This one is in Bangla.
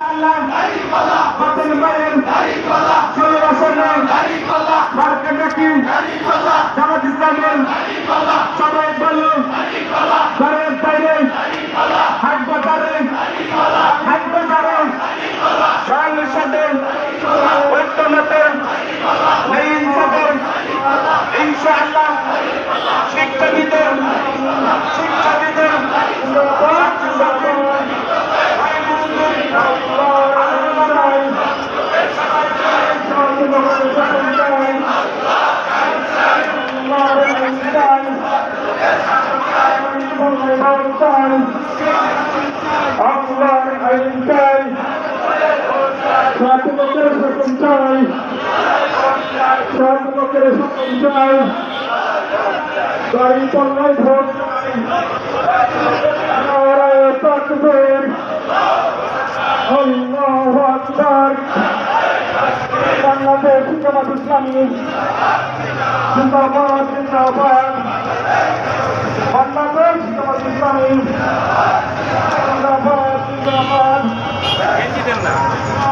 আল্লাহ বাতিল মারেন ষোলো আসনের মার্কেট রাখি জামাত ইসলামের সবাই বলুন ঘরের বাইরে হাট বাজারে সালের সাথে ঐক্যমতে ইনসাফে ইনশাআল্লাহ শিক্ষাবিদের গাড়ি পণ্যায় ভোট বাংলাদেশ জামাত ইসলামী জিন্দাবাদ জিন্দাবাদ